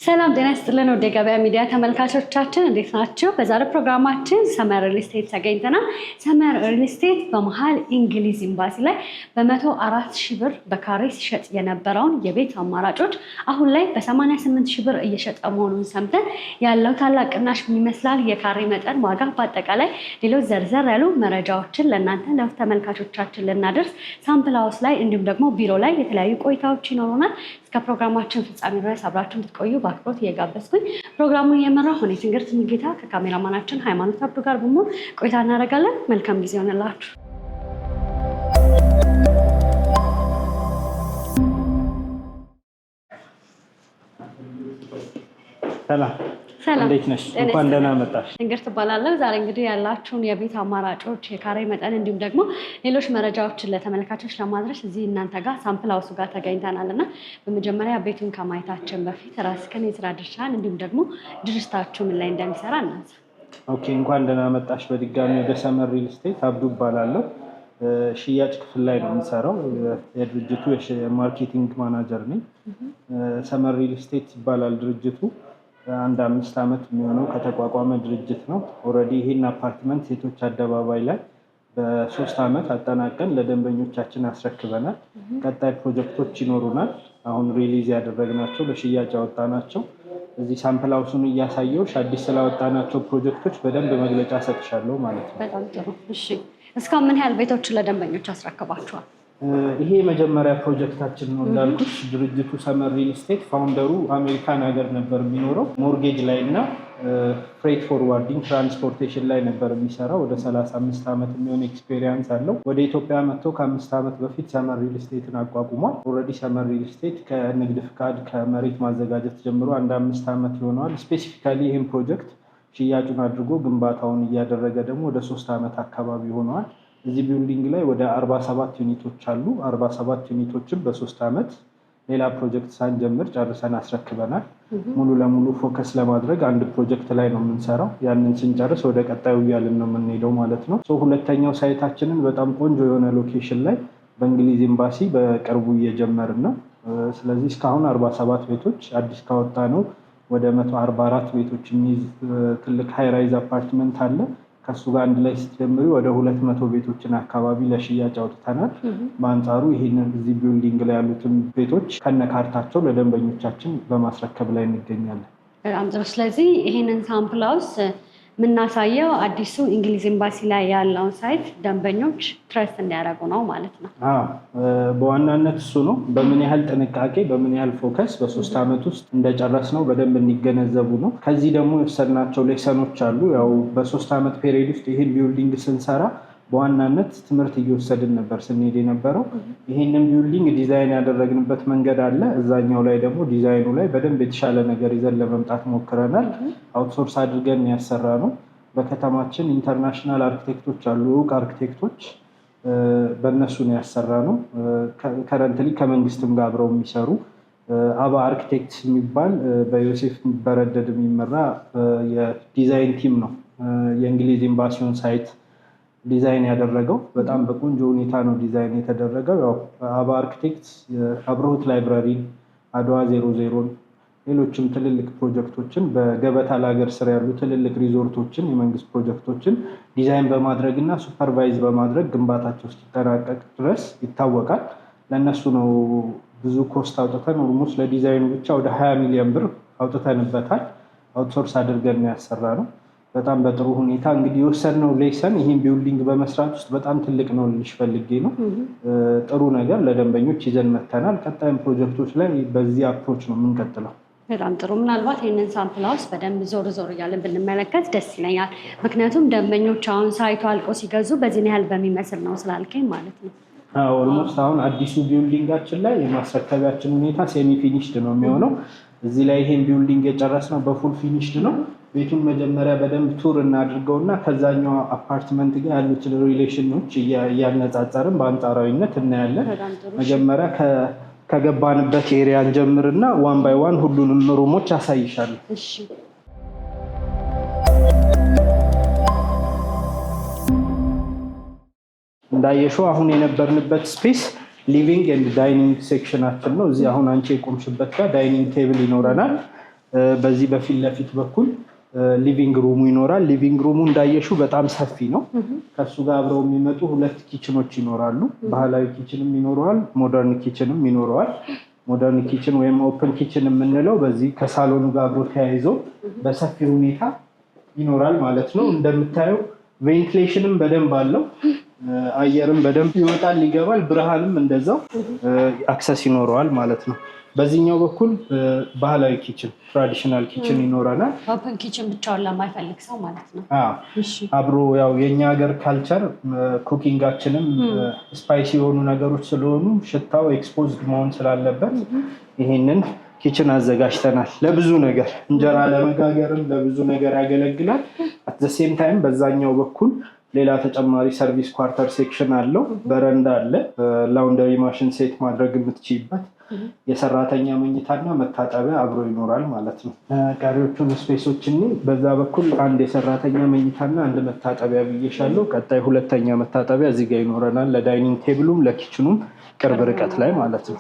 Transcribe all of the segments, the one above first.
ሰላም ጤና ይስጥልን ወደ ገበያ ሚዲያ ተመልካቾቻችን እንዴት ናችሁ? በዛሬው ፕሮግራማችን ሰመር ሪል ስቴት ተገኝተናል። ሰመር ሪል ስቴት በመሃል እንግሊዝ ኤምባሲ ላይ በ104,000 ብር በካሬ ሲሸጥ የነበረውን የቤት አማራጮች አሁን ላይ በ88,000 ብር እየሸጠ መሆኑን ሰምተን ያለው ታላቅ ቅናሽ ምን ይመስላል፣ የካሬ መጠን፣ ዋጋ፣ በአጠቃላይ ሌሎች ዘርዘር ያሉ መረጃዎችን ለእናንተ ለተመልካቾቻችን ልናደርስ ሳምፕል ሃውስ ላይ እንዲሁም ደግሞ ቢሮ ላይ የተለያዩ ቆይታዎች ይኖሩናል። እስከ ፕሮግራማችን ፍጻሜ ድረስ አብራችሁን እንድትቆዩ በአክብሮት እየጋበዝኩኝ ፕሮግራሙን እየመራሁ እኔ ትንግርት ሙሉጌታ ከካሜራማናችን ሃይማኖት አብዱ ጋር በመሆን ቆይታ እናደርጋለን። መልካም ጊዜ ይሆንላችሁ። ሰላም እንዴት ነሽ? እንኳን ደህና መጣሽ። ትንግርት እባላለሁ። ዛሬ እንግዲህ ያላችሁን የቤት አማራጮች፣ የካሬ መጠን እንዲሁም ደግሞ ሌሎች መረጃዎችን ለተመልካቾች ለማድረስ እዚህ እናንተ ጋር ሳምፕል ሃውስ ጋር ተገኝተናል እና በመጀመሪያ ቤቱን ከማየታችን በፊት ራስህን፣ የስራ ድርሻህን እንዲሁም ደግሞ ድርጅታችሁ ምን ላይ እንደሚሰራ እናንሳ። ኦኬ፣ እንኳን ደህና መጣሽ በድጋሚ ወደ ሰመር ሪል ስቴት። አብዱ እባላለሁ። ሽያጭ ክፍል ላይ ነው የምሰራው። የድርጅቱ የማርኬቲንግ ማናጀር ነኝ። ሰመር ሪል ስቴት ይባላል ድርጅቱ። አንድ 5 ዓመት የሚሆነው ከተቋቋመ ድርጅት ነው። ኦልሬዲ ይሄን አፓርትመንት ሴቶች አደባባይ ላይ በ3 ዓመት አጠናቀን ለደንበኞቻችን አስረክበናል። ቀጣይ ፕሮጀክቶች ይኖሩናል። አሁን ሪሊዝ ያደረግናቸው ለሽያጭ ያወጣናቸው እዚህ ሳምፕል ሃውሱን እያሳየሁሽ አዲስ ስላወጣናቸው ፕሮጀክቶች በደንብ መግለጫ ሰጥሻለሁ ማለት ነው። በጣም ጥሩ። እሺ፣ እስካሁን ምን ያህል ቤቶችን ለደንበኞች አስረክባችኋል? ይሄ የመጀመሪያ ፕሮጀክታችን ነው እንዳልኩሽ። ድርጅቱ ሰመር ሪል ስቴት ፋውንደሩ አሜሪካን ሀገር ነበር የሚኖረው። ሞርጌጅ ላይ እና ፍሬት ፎርዋርዲንግ ትራንስፖርቴሽን ላይ ነበር የሚሰራው። ወደ 35 ዓመት የሚሆን ኤክስፔሪየንስ አለው። ወደ ኢትዮጵያ መጥቶ ከ5 ዓመት በፊት ሰመር ሪል ስቴትን አቋቁሟል። ኦልሬዲ ሰመር ሪል ስቴት ከንግድ ፍቃድ ከመሬት ማዘጋጀት ጀምሮ አንድ 5 ዓመት ይሆነዋል። ስፔሲፊካሊ ይህን ፕሮጀክት ሽያጩን አድርጎ ግንባታውን እያደረገ ደግሞ ወደ 3 ዓመት አካባቢ ሆነዋል። እዚህ ቢልዲንግ ላይ ወደ 47 ዩኒቶች አሉ። 47 ዩኒቶችን በ3 ዓመት ሌላ ፕሮጀክት ሳንጀምር ጨርሰን አስረክበናል። ሙሉ ለሙሉ ፎከስ ለማድረግ አንድ ፕሮጀክት ላይ ነው የምንሰራው። ያንን ስንጨርስ ወደ ቀጣዩ እያልን ነው የምንሄደው ማለት ነው። ሁለተኛው ሳይታችንን በጣም ቆንጆ የሆነ ሎኬሽን ላይ በእንግሊዝ ኤምባሲ በቅርቡ እየጀመርን ነው። ስለዚህ እስካሁን 47 ቤቶች አዲስ ካወጣ ነው ወደ 144 ቤቶች የሚይዝ ትልቅ ሃይራይዝ አፓርትመንት አለ። ከሱ ጋር አንድ ላይ ስትጀምሪ ወደ 200 ቤቶችን አካባቢ ለሽያጭ አውጥተናል። በአንጻሩ ይሄንን እዚህ ቢልዲንግ ላይ ያሉትን ቤቶች ከነካርታቸው ለደንበኞቻችን በማስረከብ ላይ እንገኛለን። በጣም ጥሩ። ስለዚህ ይሄንን ሳምፕል ሃውስ የምናሳየው አዲሱ እንግሊዝ ኤምባሲ ላይ ያለውን ሳይት ደንበኞች ትረስት እንዲያደርጉ ነው ማለት ነው። በዋናነት እሱ ነው። በምን ያህል ጥንቃቄ በምን ያህል ፎከስ በ3 ዓመት ውስጥ እንደጨረስ ነው በደንብ እንዲገነዘቡ ነው። ከዚህ ደግሞ የወሰድናቸው ሌሰኖች አሉ። ያው በ3 ዓመት ፔሪድ ውስጥ ይህን ቢልዲንግ ስንሰራ በዋናነት ትምህርት እየወሰድን ነበር ስንሄድ የነበረው። ይሄንን ቢልዲንግ ዲዛይን ያደረግንበት መንገድ አለ። እዛኛው ላይ ደግሞ ዲዛይኑ ላይ በደንብ የተሻለ ነገር ይዘን ለመምጣት ሞክረናል። አውትሶርስ አድርገን ያሰራ ነው። በከተማችን ኢንተርናሽናል አርኪቴክቶች አሉ፣ እውቅ አርኪቴክቶች፣ በእነሱ ነው ያሰራ ነው። ከረንትሊ ከመንግስትም ጋር አብረው የሚሰሩ አባ አርኪቴክት የሚባል በዮሴፍ በረደድ የሚመራ የዲዛይን ቲም ነው የእንግሊዝ ኤምባሲውን ሳይት ዲዛይን ያደረገው። በጣም በቆንጆ ሁኔታ ነው ዲዛይን የተደረገው። ያው አባ አርኪቴክት አብርሆት ላይብራሪን፣ አድዋ 00ን፣ ሌሎችም ትልልቅ ፕሮጀክቶችን በገበታ ለሀገር ስር ያሉ ትልልቅ ሪዞርቶችን፣ የመንግስት ፕሮጀክቶችን ዲዛይን በማድረግ እና ሱፐርቫይዝ በማድረግ ግንባታቸው እስኪጠናቀቅ ድረስ ይታወቃል። ለእነሱ ነው ብዙ ኮስት አውጥተን ኦልሞስት ለዲዛይኑ ብቻ ወደ 20 ሚሊዮን ብር አውጥተንበታል። አውትሶርስ አድርገን ያሰራ ነው። በጣም በጥሩ ሁኔታ እንግዲህ የወሰድነው ሌሰን ይህን ቢልዲንግ በመስራት ውስጥ በጣም ትልቅ ነው ልልሽ ፈልጌ ነው። ጥሩ ነገር ለደንበኞች ይዘን መተናል። ቀጣይም ፕሮጀክቶች ላይ በዚህ አፕሮች ነው የምንቀጥለው። በጣም ጥሩ። ምናልባት ይህንን ሳምፕል ሃውስ በደንብ ዞር ዞር እያለን ብንመለከት ደስ ይለኛል። ምክንያቱም ደንበኞች አሁን ሳይቱ አልቆ ሲገዙ በዚህን ያህል በሚመስል ነው ስላልከኝ ማለት ነው። ኦልሞስት አሁን አዲሱ ቢልዲንጋችን ላይ የማስረከቢያችን ሁኔታ ሴሚ ፊኒሽድ ነው የሚሆነው። እዚህ ላይ ይሄን ቢልዲንግ የጨረስነው በፉል ፊኒሽድ ነው። ቤቱን መጀመሪያ በደንብ ቱር እናድርገውና ከዛኛው አፓርትመንት ጋር ያሉትን ሪሌሽኖች እያነጻጸርን በአንጻራዊነት እናያለን። መጀመሪያ ከገባንበት ኤሪያ እንጀምርና ዋን ባይ ዋን ሁሉንም ሩሞች አሳይሻለሁ። እሺ። እንዳየሽው አሁን የነበርንበት ስፔስ ሊቪንግ ኤንድ ዳይኒንግ ሴክሽናችን ነው። እዚህ አሁን አንቺ የቆምሽበት ጋር ዳይኒንግ ቴብል ይኖረናል። በዚህ በፊት ለፊት በኩል ሊቪንግ ሩሙ ይኖራል። ሊቪንግ ሩሙ እንዳየሹ በጣም ሰፊ ነው። ከሱ ጋር አብረው የሚመጡ 2 ኪችኖች ይኖራሉ። ባህላዊ ኪችንም ይኖረዋል፣ ሞደርን ኪችንም ይኖረዋል። ሞደርን ኪችን ወይም ኦፕን ኪችን የምንለው በዚህ ከሳሎኑ ጋር አብሮ ተያይዞ በሰፊ ሁኔታ ይኖራል ማለት ነው። እንደምታየው ቬንቲሌሽንም በደንብ አለው። አየርም በደንብ ይወጣል ይገባል። ብርሃንም እንደዛው አክሰስ ይኖረዋል ማለት ነው። በዚህኛው በኩል ባህላዊ ኪችን ትራዲሽናል ኪችን ይኖረናል። ኦፕን ኪችን ብቻውን ለማይፈልግ ሰው ማለት ነው። አብሮ ያው የኛ ሀገር ካልቸር ኩኪንጋችንም ስፓይሲ የሆኑ ነገሮች ስለሆኑ ሽታው ኤክስፖዝድ መሆን ስላለበት ይሄንን ኪችን አዘጋጅተናል። ለብዙ ነገር እንጀራ ለመጋገርም ለብዙ ነገር ያገለግላል። አት ዘ ሴም ታይም በዛኛው በኩል ሌላ ተጨማሪ ሰርቪስ ኳርተር ሴክሽን አለው። በረንዳ አለ። ላውንደሪ ማሽን ሴት ማድረግ የምትችይበት የሰራተኛ መኝታና መታጠቢያ አብሮ ይኖራል ማለት ነው። ቀሪዎቹን ስፔሶች በዛ በኩል አንድ የሰራተኛ መኝታና አንድ መታጠቢያ ብዬሻለሁ። ቀጣይ 2ኛ መታጠቢያ እዚህ ጋር ይኖረናል። ለዳይኒንግ ቴብሉም ለኪችኑም ቅርብ ርቀት ላይ ማለት ነው።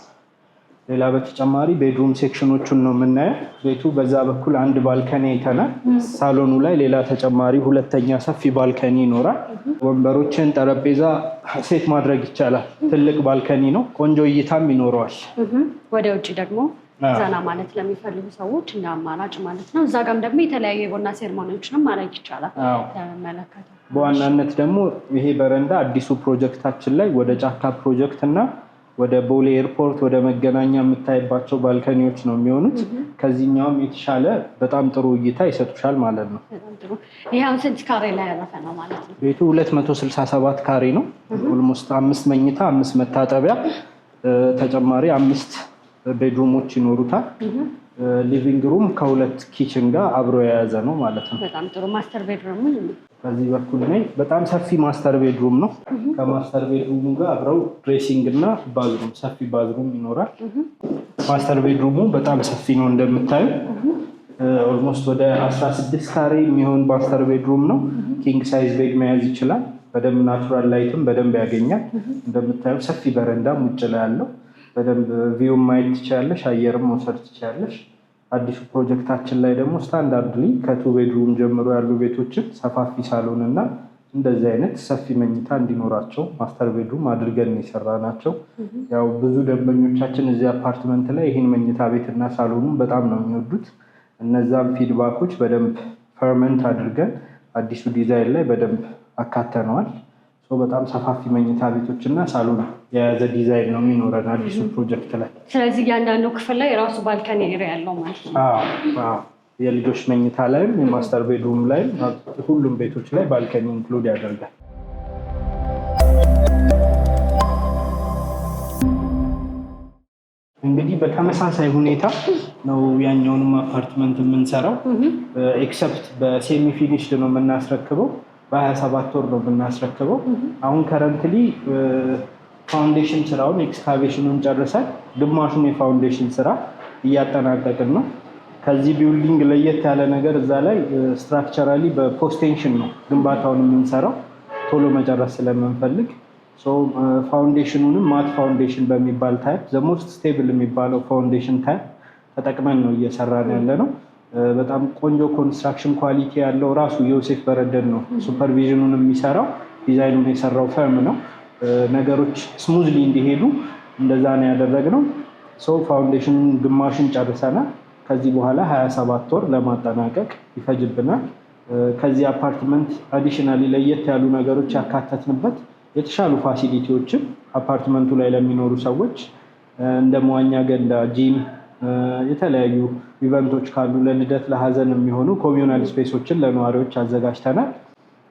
ሌላ በተጨማሪ ቤድሩም ሴክሽኖቹን ነው የምናየው። ቤቱ በዛ በኩል አንድ ባልከኒ አይተናል። ሳሎኑ ላይ ሌላ ተጨማሪ 2ኛ ሰፊ ባልከኒ ይኖራል። ወንበሮችን፣ ጠረጴዛ ሴት ማድረግ ይቻላል። ትልቅ ባልከኒ ነው። ቆንጆ እይታም ይኖረዋል። ወደ ውጭ ደግሞ ዘና ማለት ለሚፈልጉ ሰዎች እንደ አማራጭ ማለት ነው። እዛ ጋም ደግሞ የተለያዩ የቡና ሴርሞኒዎችንም ማድረግ ይቻላል። ለመመለከተው በዋናነት ደግሞ ይሄ በረንዳ አዲሱ ፕሮጀክታችን ላይ ወደ ጫካ ፕሮጀክት እና ወደ ቦሌ ኤርፖርት ወደ መገናኛ የምታይባቸው ባልከኒዎች ነው የሚሆኑት። ከዚህኛውም የተሻለ በጣም ጥሩ እይታ ይሰጡሻል ማለት ነው። ይሄ አሁን ስንት ካሬ ላይ ያረፈ ነው ማለት ነው? ቤቱ 267 ካሬ ነው። ኦልሞስት 5 መኝታ 5 መታጠቢያ ተጨማሪ 5 ቤድሩሞች ይኖሩታል። ሊቪንግ ሩም ከ2 ኪችን ጋር አብሮ የያዘ ነው ማለት ነው። በጣም ጥሩ። ማስተር ቤድሩም ከዚህ በኩል ላይ በጣም ሰፊ ማስተር ቤድሩም ነው። ከማስተር ቤድሩሙ ጋር አብረው ድሬሲንግ እና ባዝሩም ሰፊ ባዝሩም ይኖራል። ማስተር ቤድሩሙ በጣም ሰፊ ነው እንደምታዩ። ኦልሞስት ወደ 16 ካሬ የሚሆን ማስተር ቤድሩም ነው። ኪንግ ሳይዝ ቤድ መያዝ ይችላል። በደንብ ናቹራል ላይትም በደንብ ያገኛል። እንደምታዩ ሰፊ በረንዳም ውጭ ላይ ያለው በደንብ ቪው ማየት ትችላለሽ፣ አየርም መውሰድ ትችላለሽ። አዲሱ ፕሮጀክታችን ላይ ደግሞ ስታንዳርድሊ ከ2 ቤድሩም ጀምሮ ያሉ ቤቶችን ሰፋፊ ሳሎን እና እንደዚህ አይነት ሰፊ መኝታ እንዲኖራቸው ማስተር ቤድሩም አድርገን የሰራ ናቸው። ያው ብዙ ደንበኞቻችን እዚህ አፓርትመንት ላይ ይህን መኝታ ቤትና ሳሎኑን በጣም ነው የሚወዱት። እነዛም ፊድባኮች በደንብ ፈርመንት አድርገን አዲሱ ዲዛይን ላይ በደንብ አካተነዋል። በጣም ሰፋፊ መኝታ ቤቶች እና ሳሎን የያዘ ዲዛይን ነው የሚኖረን አዲሱ ፕሮጀክት ላይ። ስለዚህ እያንዳንዱ ክፍል ላይ የራሱ ባልከኒ ኤሪያ ያለው ማለት ነው። የልጆች መኝታ ላይም የማስተር ቤድሩም ላይም ሁሉም ቤቶች ላይ ባልከኒ ኢንክሉድ ያደርጋል። እንግዲህ በተመሳሳይ ሁኔታ ነው ያኛውንም አፓርትመንት የምንሰራው። ኤክሰፕት በሴሚ ፊኒሽድ ነው የምናስረክበው። በ27 ወር ነው የምናስረክበው። አሁን ከረንትሊ ፋውንዴሽን ስራውን ኤክስካቬሽኑን ጨርሰን ግማሹን የፋውንዴሽን ስራ እያጠናቀቅን ነው። ከዚህ ቢልዲንግ ለየት ያለ ነገር እዛ ላይ ስትራክቸራሊ በፖስቴንሽን ነው ግንባታውን የምንሰራው ቶሎ መጨረስ ስለምንፈልግ። ፋውንዴሽኑንም ማት ፋውንዴሽን በሚባል ታይፕ ዘሞስት ስቴብል የሚባለው ፋውንዴሽን ታይፕ ተጠቅመን ነው እየሰራን ያለ ነው። በጣም ቆንጆ ኮንስትራክሽን ኳሊቲ ያለው ራሱ ዮሴፍ በረደን ነው ሱፐርቪዥኑን የሚሰራው። ዲዛይኑን የሰራው ፈርም ነው። ነገሮች ስሙዝሊ እንዲሄዱ እንደዛ ነው ያደረግነው። ፋውንዴሽኑን ግማሽን ጨርሰናል። ከዚህ በኋላ 27 ወር ለማጠናቀቅ ይፈጅብናል። ከዚህ አፓርትመንት አዲሽናሊ ለየት ያሉ ነገሮች ያካተትንበት የተሻሉ ፋሲሊቲዎችን አፓርትመንቱ ላይ ለሚኖሩ ሰዎች እንደ መዋኛ ገንዳ፣ ጂም፣ የተለያዩ ኢቨንቶች ካሉ ለልደት ለሀዘን የሚሆኑ ኮሚዩናል ስፔሶችን ለነዋሪዎች አዘጋጅተናል።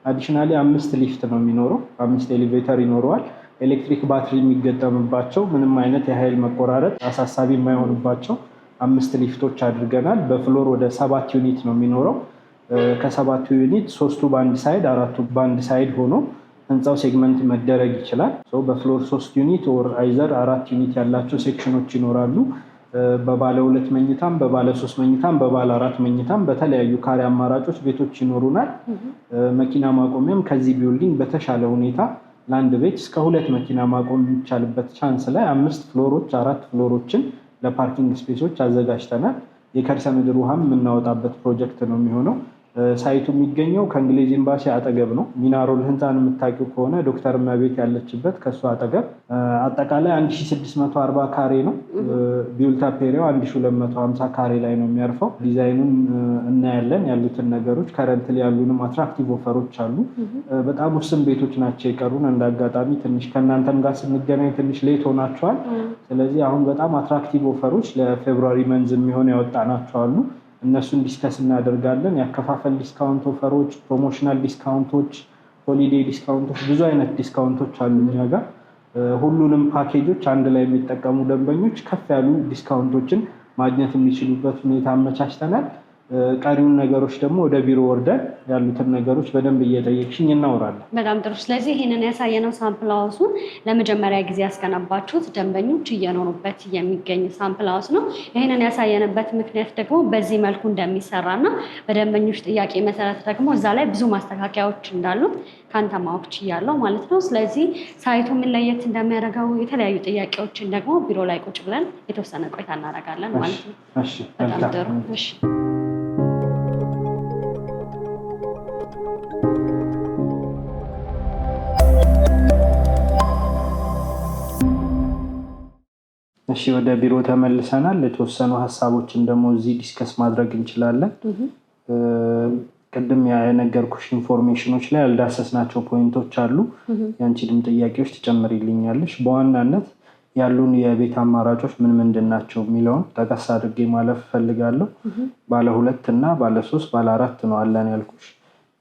አዲሽናሊ 5 ሊፍት ነው የሚኖረው። 5 ኤሌቬተር ይኖረዋል። ኤሌክትሪክ ባትሪ የሚገጠምባቸው ምንም አይነት የኃይል መቆራረጥ አሳሳቢ የማይሆንባቸው 5 ሊፍቶች አድርገናል። በፍሎር ወደ 7 ዩኒት ነው የሚኖረው። ከ7 ዩኒት 3ቱ በአንድ ሳይድ 4ቱ በአንድ ሳይድ ሆኖ ህንፃው ሴግመንት መደረግ ይችላል። በፍሎር 3 ዩኒት ኦር አይዘር 4 ዩኒት ያላቸው ሴክሽኖች ይኖራሉ። በባለ 2 መኝታም በባለ 3 መኝታም በባለ 4 መኝታም በተለያዩ ካሬ አማራጮች ቤቶች ይኖሩናል። መኪና ማቆሚያም ከዚህ ቢልዲንግ በተሻለ ሁኔታ ለአንድ ቤት እስከ 2 መኪና ማቆም የሚቻልበት ቻንስ ላይ 5 ፍሎሮች 4 ፍሎሮችን ለፓርኪንግ ስፔሶች አዘጋጅተናል። የከርሰ ምድር ውሃም የምናወጣበት ፕሮጀክት ነው የሚሆነው። ሳይቱ የሚገኘው ከእንግሊዝ ኤምባሲ አጠገብ ነው። ሚናሮል ህንፃን የምታውቂው ከሆነ ዶክተር እመቤት ያለችበት ከእሱ አጠገብ። አጠቃላይ 1640 ካሬ ነው። ቢውልታፕ ኤሪያው 1250 ካሬ ላይ ነው የሚያርፈው። ዲዛይኑን እናያለን። ያሉትን ነገሮች ከረንትሊ ያሉንም አትራክቲቭ ኦፈሮች አሉ። በጣም ውስን ቤቶች ናቸው የቀሩን። እንደ አጋጣሚ ትንሽ ከእናንተም ጋር ስንገናኝ ትንሽ ሌት ሆናቸዋል። ስለዚህ አሁን በጣም አትራክቲቭ ኦፈሮች ለፌብሩዋሪ መንዝ የሚሆን ያወጣናቸው አሉ። እነሱን ዲስከስ እናደርጋለን። ያከፋፈል ዲስካውንት ኦፈሮች፣ ፕሮሞሽናል ዲስካውንቶች፣ ሆሊዴይ ዲስካውንቶች፣ ብዙ አይነት ዲስካውንቶች አሉ እኛ ጋር። ሁሉንም ፓኬጆች አንድ ላይ የሚጠቀሙ ደንበኞች ከፍ ያሉ ዲስካውንቶችን ማግኘት የሚችሉበት ሁኔታ አመቻችተናል። ቀሪውን ነገሮች ደግሞ ወደ ቢሮ ወርደን ያሉትን ነገሮች በደንብ እየጠየቅሽኝ እናወራለን። በጣም ጥሩ። ስለዚህ ይህንን ያሳየነው ሳምፕል ሃውሱን ለመጀመሪያ ጊዜ ያስገነባችሁት ደንበኞች እየኖሩበት የሚገኝ ሳምፕል ሃውስ ነው። ይህንን ያሳየንበት ምክንያት ደግሞ በዚህ መልኩ እንደሚሰራና በደንበኞች ጥያቄ መሰረት ደግሞ እዛ ላይ ብዙ ማስተካከያዎች እንዳሉት ከአንተ ማወቅ ችያለሁ ማለት ነው። ስለዚህ ሳይቱ ምን ለየት እንደሚያደርገው የተለያዩ ጥያቄዎችን ደግሞ ቢሮ ላይ ቁጭ ብለን የተወሰነ ቆይታ እናደርጋለን ማለት ነው። በጣም ጥሩ። እሺ እሺ ወደ ቢሮ ተመልሰናል። የተወሰኑ ሀሳቦችን ደግሞ እዚህ ዲስከስ ማድረግ እንችላለን። ቅድም የነገርኩሽ ኢንፎርሜሽኖች ላይ ያልዳሰስናቸው ፖይንቶች አሉ። ያንቺንም ጥያቄዎች ትጨምሪልኛለሽ። በዋናነት ያሉን የቤት አማራጮች ምን ምንድን ናቸው የሚለውን ጠቀስ አድርጌ ማለፍ እፈልጋለሁ። ባለ 2 እና ባለ 3 ባለ 4 ነው አለን ያልኩሽ።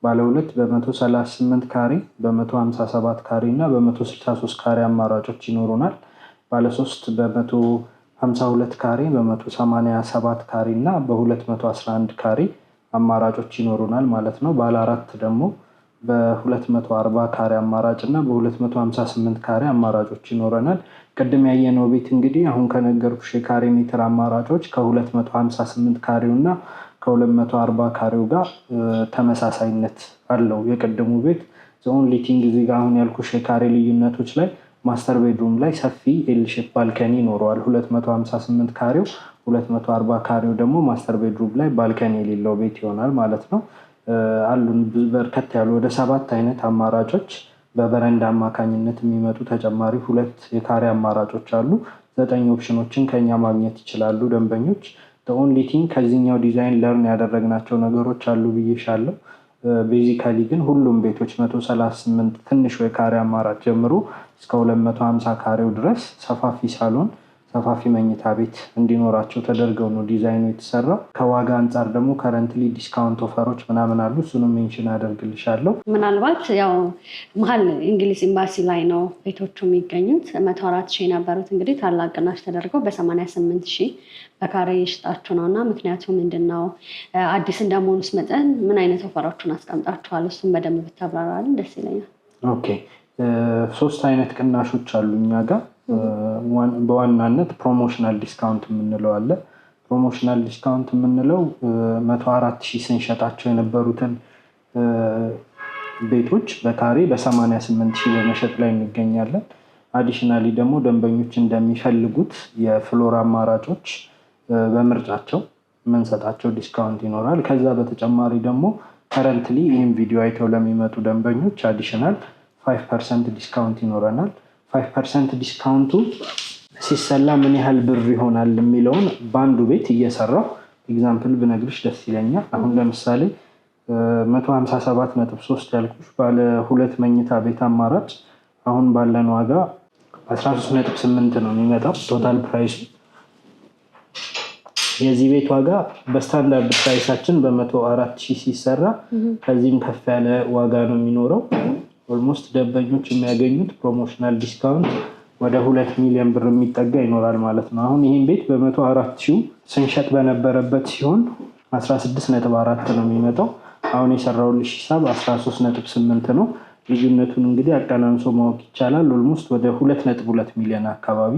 ባለ 2 በ138 ካሬ፣ በ157 ካሬ እና በ163 ካሬ አማራጮች ይኖሩናል። ባለ 3 በ152 ካሬ፣ በ187 ካሬ እና በ211 ካሬ አማራጮች ይኖሩናል ማለት ነው። ባለ 4 ደግሞ በ240 ካሬ አማራጭ እና በ258 ካሬ አማራጮች ይኖረናል። ቅድም ያየነው ቤት እንግዲህ አሁን ከነገርኩሽ የካሬ ሜትር አማራጮች ከ258 ካሬው እና ከ240 ካሬው ጋር ተመሳሳይነት አለው። የቅድሙ ቤት ኦንሊ ቲንግ እዚህ ጋር አሁን ያልኩሽ የካሬ ልዩነቶች ላይ ማስተር ቤድሩም ላይ ሰፊ ኤል ሼፕ ባልከኒ ይኖረዋል። 258 ካሬው፣ 240 ካሬው ደግሞ ማስተር ቤድሩም ላይ ባልከኒ የሌለው ቤት ይሆናል ማለት ነው። አሉን በርከት ያሉ ወደ 7 አይነት አማራጮች በበረንዳ አማካኝነት የሚመጡ ተጨማሪ 2 የካሬ አማራጮች አሉ። 9 ኦፕሽኖችን ከኛ ማግኘት ይችላሉ ደንበኞች። ኦንሊ ቲንግ ከዚህኛው ዲዛይን ለርን ያደረግናቸው ነገሮች አሉ ብዬሻለሁ። ቤዚካሊ ግን ሁሉም ቤቶች 138 ትንሽ የካሬ አማራጭ ጀምሮ እስከ 250 ካሬው ድረስ ሰፋፊ ሳሎን፣ ሰፋፊ መኝታ ቤት እንዲኖራቸው ተደርገው ነው ዲዛይኑ የተሰራው። ከዋጋ አንጻር ደግሞ ከረንትሊ ዲስካውንት ኦፈሮች ምናምን አሉ። እሱንም ሜንሽን አደርግልሻለሁ። ምናልባት ያው መሀል እንግሊዝ ኤምባሲ ላይ ነው ቤቶቹ የሚገኙት። 104 ሺህ የነበሩት እንግዲህ ታላቅ ቅናሽ ተደርገው በ88 ሺህ በካሬ የሽጣችሁ ነው እና ምክንያቱ ምንድን ነው? አዲስ እንደመሆኑስ መጠን ምን አይነት ኦፈሮችን አስቀምጣችኋል? እሱም በደንብ ብታብራራልን ደስ ይለኛል። ኦኬ 3 አይነት ቅናሾች አሉ እኛ ጋር። በዋናነት ፕሮሞሽናል ዲስካውንት የምንለው አለ። ፕሮሞሽናል ዲስካውንት የምንለው 104 ሺህ ስንሸጣቸው የነበሩትን ቤቶች በካሬ በ88 ሺህ በመሸጥ ላይ እንገኛለን። አዲሽናሊ ደግሞ ደንበኞች እንደሚፈልጉት የፍሎር አማራጮች በምርጫቸው የምንሰጣቸው ዲስካውንት ይኖራል። ከዛ በተጨማሪ ደግሞ ከረንትሊ ይህም ቪዲዮ አይተው ለሚመጡ ደንበኞች አዲሽናል 5% ዲስካውንት ይኖረናል። 5% ዲስካውንቱ ሲሰላ ምን ያህል ብር ይሆናል የሚለውን በአንዱ ቤት እየሰራው ኤግዛምፕል ብነግርሽ ደስ ይለኛል። አሁን ለምሳሌ 157.3 ያልኩሽ ባለ 2 መኝታ ቤት አማራጭ አሁን ባለን ዋጋ 13.8 ነው የሚመጣው ቶታል ፕራይስ። የዚህ ቤት ዋጋ በስታንዳርድ ፕራይሳችን በ104 ሺህ ሲሰራ ከዚህም ከፍ ያለ ዋጋ ነው የሚኖረው። ኦልሞስት ደንበኞች የሚያገኙት ፕሮሞሽናል ዲስካውንት ወደ 2 ሚሊዮን ብር የሚጠጋ ይኖራል ማለት ነው። አሁን ይህን ቤት በ104 ሺህ ስንሸጥ በነበረበት ሲሆን 16.4 ነው የሚመጣው። አሁን የሰራውልሽ ሂሳብ 13.8 ነው። ልዩነቱን እንግዲህ አቀናንሶ ማወቅ ይቻላል። ኦልሞስት ወደ 2.2 ሚሊዮን አካባቢ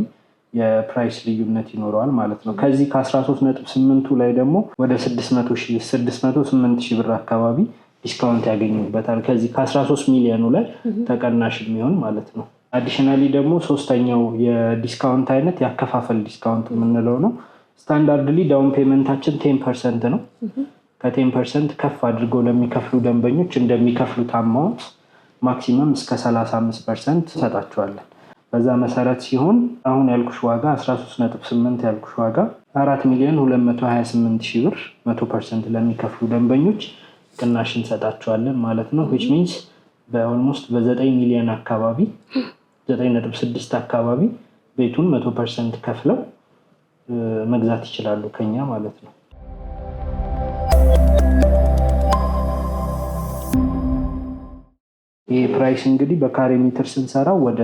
የፕራይስ ልዩነት ይኖረዋል ማለት ነው። ከዚህ ከ13.8ቱ ላይ ደግሞ ወደ 608 ሺህ ብር አካባቢ ዲስካውንት ያገኙበታል። ከዚህ ከ13 ሚሊዮኑ ላይ ተቀናሽ የሚሆን ማለት ነው። አዲሽናሊ ደግሞ 3ኛው የዲስካውንት አይነት ያከፋፈል ዲስካውንት የምንለው ነው። ስታንዳርድሊ ዳውን ፔመንታችን 10% ነው። ከ10% ከፍ አድርገው ለሚከፍሉ ደንበኞች እንደሚከፍሉት አማውንት ማክሲመም እስከ 35% ሰጣቸዋለን። በዛ መሰረት ሲሆን አሁን ያልኩሽ ዋጋ 13.8 ያልኩሽ ዋጋ 4,228,000 ብር 100% ለሚከፍሉ ደንበኞች ቅናሽ እንሰጣቸዋለን ማለት ነው። which means በኦልሞስት በ9 ሚሊዮን አካባቢ 9.6 አካባቢ ቤቱን 100% ከፍለው መግዛት ይችላሉ ከኛ ማለት ነው። ይህ ፕራይስ እንግዲህ በካሬ ሜትር ስንሰራው ወደ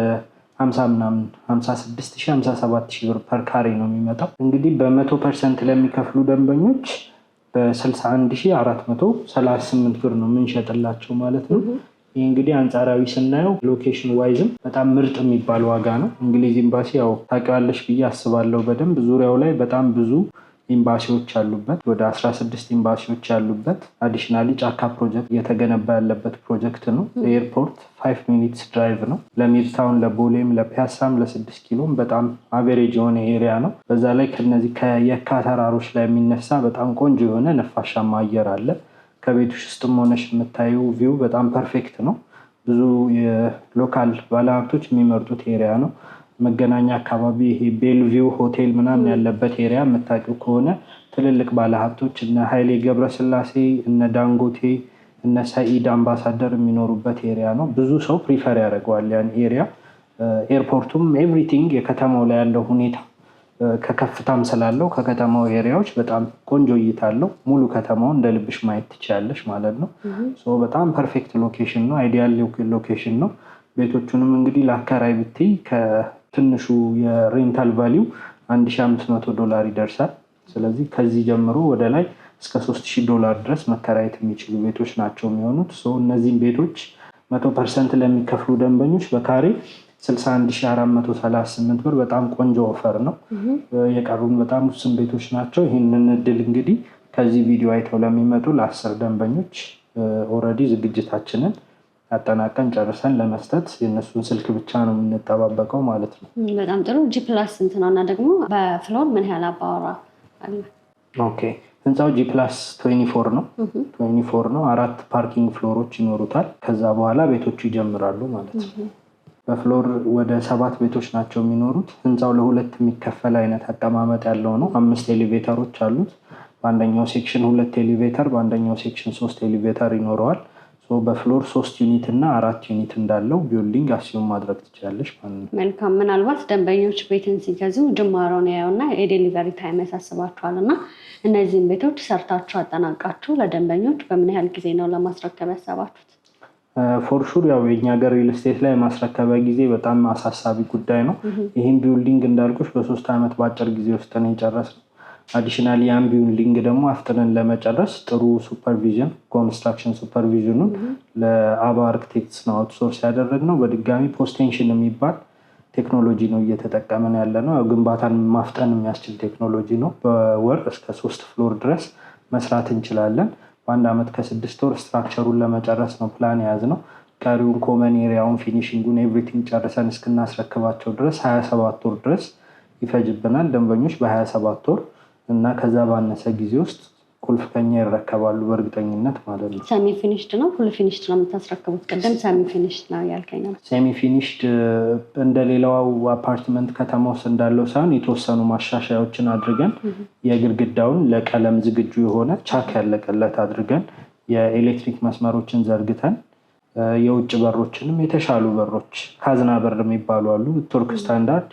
56,000 57,000 ብር ፐር ካሬ ነው የሚመጣው። እንግዲህ በ100% ለሚከፍሉ ደንበኞች በ61,438 ብር ነው የምንሸጥላቸው ማለት ነው። ይህ እንግዲህ አንጻራዊ ስናየው ሎኬሽን ዋይዝም በጣም ምርጥ የሚባል ዋጋ ነው። እንግሊዝ ኤምባሲ ያው ታውቂዋለሽ ብዬ አስባለሁ በደንብ ዙሪያው ላይ በጣም ብዙ ኤምባሲዎች ያሉበት ወደ 16 ኤምባሲዎች ያሉበት አዲሽናሊ ጫካ ፕሮጀክት እየተገነባ ያለበት ፕሮጀክት ነው። ኤርፖርት 5 ሚኒትስ ድራይቭ ነው። ለሚድታውን ለቦሌም ለፒያሳም ለ6 ኪሎም በጣም አቬሬጅ የሆነ ኤሪያ ነው። በዛ ላይ ከነዚህ ከየካ ተራሮች ላይ የሚነሳ በጣም ቆንጆ የሆነ ነፋሻማ አየር አለ። ከቤትሽ ውስጥም ሆነሽ የምታዩ ቪው በጣም ፐርፌክት ነው። ብዙ የሎካል ባለሀብቶች የሚመርጡት ኤሪያ ነው። መገናኛ አካባቢ ይሄ ቤልቪው ሆቴል ምናምን ያለበት ኤሪያ የምታውቂው ከሆነ ትልልቅ ባለሀብቶች እነ ኃይሌ ገብረስላሴ እነ ዳንጎቴ እነ ሰኢድ አምባሳደር የሚኖሩበት ኤሪያ ነው። ብዙ ሰው ፕሪፈር ያደርገዋል ያን ኤሪያ። ኤርፖርቱም ኤቭሪቲንግ የከተማው ላይ ያለው ሁኔታ ከከፍታም ስላለው ከከተማው ኤሪያዎች በጣም ቆንጆ እይታ አለው። ሙሉ ከተማውን እንደ ልብሽ ማየት ትችላለሽ ማለት ነው። በጣም ፐርፌክት ሎኬሽን ነው። አይዲያል ሎኬሽን ነው። ቤቶቹንም እንግዲህ ለአከራይ ብትይ ከትንሹ የሬንታል ቫሊው $1,500 ይደርሳል። ስለዚህ ከዚህ ጀምሮ ወደ ላይ እስከ $3,000 ድረስ መከራየት የሚችሉ ቤቶች ናቸው የሚሆኑት። እነዚህም ቤቶች 100% ለሚከፍሉ ደንበኞች በካሬ 61,438 ብር በጣም ቆንጆ ኦፈር ነው። የቀሩን በጣም ውስን ቤቶች ናቸው። ይህንን እድል እንግዲህ ከዚህ ቪዲዮ አይተው ለሚመጡ ለ10 ደንበኞች ኦልሬዲ ዝግጅታችንን አጠናቀን ጨርሰን ለመስጠት የእነሱን ስልክ ብቻ ነው የምንጠባበቀው ማለት ነው። በጣም ጥሩ። G+ ስንት ነው እና ደግሞ በፍሎር ምን ያህል አባወራ አለ? ኦኬ ህንፃው G+24 ነው። 24 ነው። 4 ፓርኪንግ ፍሎሮች ይኖሩታል። ከዛ በኋላ ቤቶቹ ይጀምራሉ ማለት ነው። በፍሎር ወደ 7 ቤቶች ናቸው የሚኖሩት። ህንፃው ለሁለት የሚከፈል አይነት አቀማመጥ ያለው ነው። 5 ኤሊቬተሮች አሉት። በአንደኛው ሴክሽን 2 ኤሊቬተር፣ በአንደኛው ሴክሽን 3 ኤሊቬተር ይኖረዋል። በፍሎር 3 ዩኒት እና 4 ዩኒት እንዳለው ቢልዲንግ አሲዩም ማድረግ ትችላለሽ ማለት ነው። መልካም። ምናልባት ደንበኞች ቤትን ሲገዙ ጅማሮን ያዩና የዴሊቨሪ ታይም ያሳስባቸዋል እና እነዚህን ቤቶች ሰርታችሁ አጠናቃችሁ ለደንበኞች በምን ያህል ጊዜ ነው ለማስረከብ ያሰባችሁት? ፎርሹር ያው የኛ ሀገር ሪል ስቴት ላይ ማስረከቢያ ጊዜ በጣም አሳሳቢ ጉዳይ ነው። ይህም ቢልዲንግ እንዳልኩሽ በ3 ዓመት በአጭር ጊዜ ውስጥ ነው የጨረስነው። አዲሽናሊ ያን ቢልዲንግ ደግሞ አፍጥነን ለመጨረስ ጥሩ ሱፐርቪዥን ኮንስትራክሽን ሱፐርቪዥኑን ለአባ አርክቴክትስ ነው አውትሶርስ ያደረግነው። በድጋሚ ፖስቴንሽን የሚባል ቴክኖሎጂ ነው እየተጠቀምን ያለ ነው። ግንባታን ማፍጠን የሚያስችል ቴክኖሎጂ ነው። በወር እስከ 3 ፍሎር ድረስ መስራት እንችላለን። በ1 ዓመት ከ6 ወር ስትራክቸሩን ለመጨረስ ነው ፕላን የያዝነው። ቀሪውን ኮመን ኤሪያውን ፊኒሽንጉን ኤቭሪቲንግ ጨርሰን እስክናስረክባቸው ድረስ 27 ወር ድረስ ይፈጅብናል። ደንበኞች በ27 ወር እና ከዛ ባነሰ ጊዜ ውስጥ ቁልፍ ከኛ ይረከባሉ በእርግጠኝነት ማለት ነው። ሰሚ ፊኒሽድ ነው ፉል ፊኒሽድ ነው የምታስረክቡት? ቅድም ሰሚ ፊኒሽድ ነው ያልከኝ ነው። ሰሚ ፊኒሽድ እንደሌላው አፓርትመንት ከተማ ውስጥ እንዳለው ሳይሆን የተወሰኑ ማሻሻያዎችን አድርገን የግድግዳውን ለቀለም ዝግጁ የሆነ ቻክ ያለቀለት አድርገን የኤሌክትሪክ መስመሮችን ዘርግተን የውጭ በሮችንም የተሻሉ በሮች ካዝና በር የሚባሉ አሉ ቱርክ ስታንዳርድ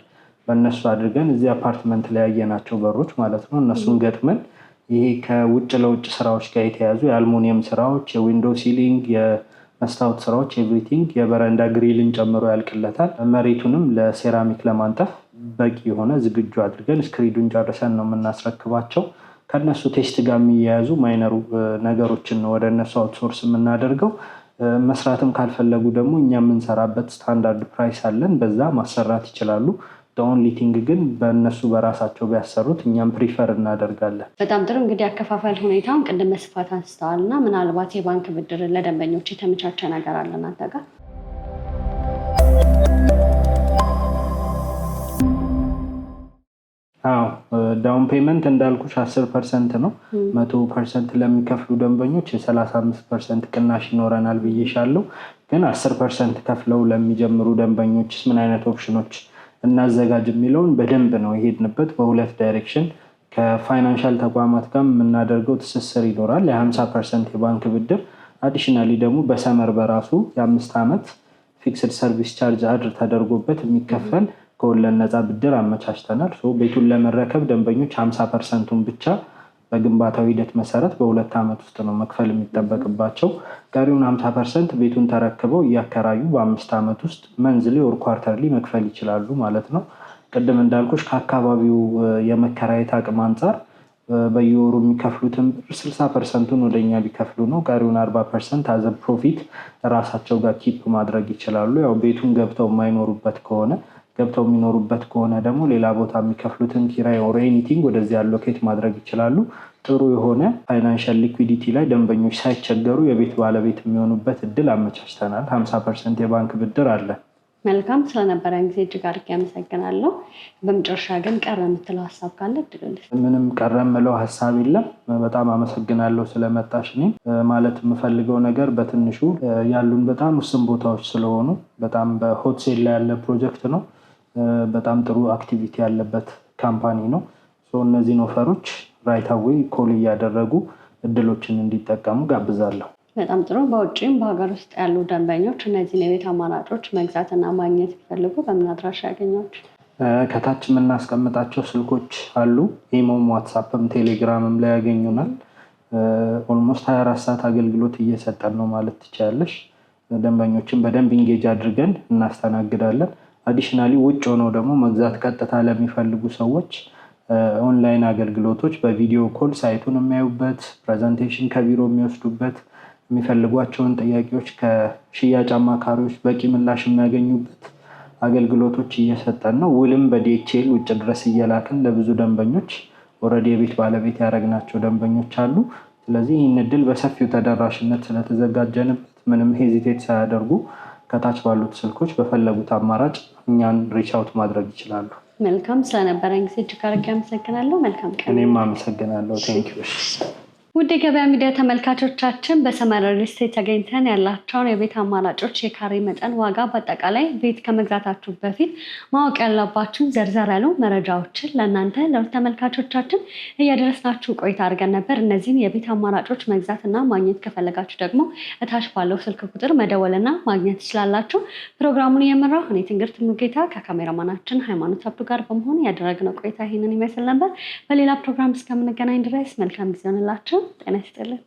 በእነሱ አድርገን እዚህ አፓርትመንት ላይ ያየናቸው በሮች ማለት ነው። እነሱን ገጥመን ይሄ ከውጭ ለውጭ ስራዎች ጋር የተያዙ የአልሙኒየም ስራዎች፣ የዊንዶ ሲሊንግ፣ የመስታወት ስራዎች ኤቭሪቲንግ የበረንዳ ግሪልን ጨምሮ ያልቅለታል። መሬቱንም ለሴራሚክ ለማንጠፍ በቂ የሆነ ዝግጁ አድርገን ስክሪዱን ጨርሰን ነው የምናስረክባቸው። ከነሱ ቴስት ጋር የሚያያዙ ማይነሩ ነገሮችን ነው ወደ እነሱ አውትሶርስ የምናደርገው። መስራትም ካልፈለጉ ደግሞ እኛ የምንሰራበት ስታንዳርድ ፕራይስ አለን፣ በዛ ማሰራት ይችላሉ። ኦንሊ ቲንግ ግን በእነሱ በራሳቸው ቢያሰሩት እኛም ፕሪፈር እናደርጋለን። በጣም ጥሩ። እንግዲህ አከፋፈል ሁኔታውን ቅድም በስፋት አንስተዋል እና ምናልባት የባንክ ብድር ለደንበኞች የተመቻቸ ነገር አለ እናንተ ጋር? አዎ ዳውን ፔመንት እንዳልኩሽ 10% ነው። 100% ለሚከፍሉ ደንበኞች የ35% ቅናሽ ይኖረናል ብዬሻለሁ። ግን 10% ከፍለው ለሚጀምሩ ደንበኞች ምን አይነት ኦፕሽኖች እናዘጋጅ የሚለውን በደንብ ነው የሄድንበት። በሁለት ዳይሬክሽን ከፋይናንሻል ተቋማት ጋር የምናደርገው ትስስር ይኖራል። የ50% የባንክ ብድር አዲሽናሊ ደግሞ በሰመር በራሱ የ5 ዓመት ፊክስድ ሰርቪስ ቻርጅ አድር ተደርጎበት የሚከፈል ከወለድ ነፃ ብድር አመቻችተናል። ቤቱን ለመረከብ ደንበኞች 50%ቱን ብቻ በግንባታው ሂደት መሰረት በ2 ዓመት ውስጥ ነው መክፈል የሚጠበቅባቸው። ቀሪውን 50% ቤቱን ተረክበው እያከራዩ በ5 ዓመት ውስጥ መንዝሊ ኦር ኳርተርሊ መክፈል ይችላሉ ማለት ነው። ቅድም እንዳልኩሽ ከአካባቢው የመከራየት አቅም አንጻር በየወሩ የሚከፍሉትን ብር 60%ቱን ወደኛ ቢከፍሉ ነው። ቀሪውን 40% አዘ ፕሮፊት ራሳቸው ጋር ኪፕ ማድረግ ይችላሉ። ያው ቤቱን ገብተው የማይኖሩበት ከሆነ ገብተው የሚኖሩበት ከሆነ ደግሞ ሌላ ቦታ የሚከፍሉትን ኪራይ ኦር ኤኒቲንግ ወደዚህ አሎኬት ማድረግ ይችላሉ። ጥሩ የሆነ ፋይናንሻል ሊኩዊዲቲ ላይ ደንበኞች ሳይቸገሩ የቤት ባለቤት የሚሆኑበት እድል አመቻችተናል። 50% የባንክ ብድር አለ። መልካም፣ ስለነበረን ጊዜ እጅግ አድርጌ አመሰግናለሁ። በመጨረሻ ግን ቀረ የምትለው ሀሳብ ካለ እድልልሽ። ምንም ቀረ የምለው ሀሳብ የለም። በጣም አመሰግናለሁ ስለመጣሽ። እኔም ማለት የምፈልገው ነገር በትንሹ ያሉን በጣም ውስን ቦታዎች ስለሆኑ በጣም በሆት ሴል ላይ ያለ ፕሮጀክት ነው። በጣም ጥሩ አክቲቪቲ ያለበት ካምፓኒ ነው። እነዚህን ኦፈሮች ራይት አዌይ ኮል እያደረጉ እድሎችን እንዲጠቀሙ ጋብዛለሁ። በጣም ጥሩ። በውጭም በሀገር ውስጥ ያሉ ደንበኞች እነዚህን የቤት አማራጮች መግዛትና ማግኘት ይፈልጉ በምን አድራሻ ያገኛች? ከታች የምናስቀምጣቸው ስልኮች አሉ። ኢሞም፣ ዋትሳፕም ቴሌግራምም ላይ ያገኙናል። ኦልሞስት 24 ሰዓት አገልግሎት እየሰጠን ነው ማለት ትችላለሽ። ደንበኞችን በደንብ ኢንጌጅ አድርገን እናስተናግዳለን። አዲሽናሊ ውጭ ሆነው ደግሞ መግዛት ቀጥታ ለሚፈልጉ ሰዎች ኦንላይን አገልግሎቶች በቪዲዮ ኮል ሳይቱን የሚያዩበት፣ ፕሬዘንቴሽን ከቢሮ የሚወስዱበት፣ የሚፈልጓቸውን ጥያቄዎች ከሽያጭ አማካሪዎች በቂ ምላሽ የሚያገኙበት አገልግሎቶች እየሰጠን ነው። ውልም በዲኤችኤል ውጭ ድረስ እየላክን ለብዙ ደንበኞች ኦልሬዲ የቤት ባለቤት ያደረግናቸው ደንበኞች አሉ። ስለዚህ ይህን እድል በሰፊው ተደራሽነት ስለተዘጋጀንበት ምንም ሄዚቴት ሳያደርጉ ከታች ባሉት ስልኮች በፈለጉት አማራጭ እኛን ሪች አውት ማድረግ ይችላሉ። መልካም፣ ስለነበረን ጊዜ እጅግ አድርጌ አመሰግናለሁ። መልካም ቀን። እኔም አመሰግናለሁ። ቴንኪው። ውድ የገበያ ሚዲያ ተመልካቾቻችን በሰመረ ሪል ስቴት ተገኝተን ያላቸውን የቤት አማራጮች፣ የካሬ መጠን፣ ዋጋ፣ በአጠቃላይ ቤት ከመግዛታችሁ በፊት ማወቅ ያለባችሁ ዘርዘር ያሉ መረጃዎችን ለእናንተ ለተመልካቾቻችን እያደረስናችሁ ቆይታ አድርገን ነበር። እነዚህን የቤት አማራጮች መግዛትና ማግኘት ከፈለጋችሁ ደግሞ እታች ባለው ስልክ ቁጥር መደወልና ማግኘት ትችላላችሁ። ፕሮግራሙን የመራው እኔ ትንግርት ሙሉጌታ ከካሜራማናችን ሃይማኖት አብዱ ጋር በመሆን ያደረግነው ቆይታ ይህንን ይመስል ነበር። በሌላ ፕሮግራም እስከምንገናኝ ድረስ መልካም ጊዜ ሆንላችሁ። ጤና ይስጥልን።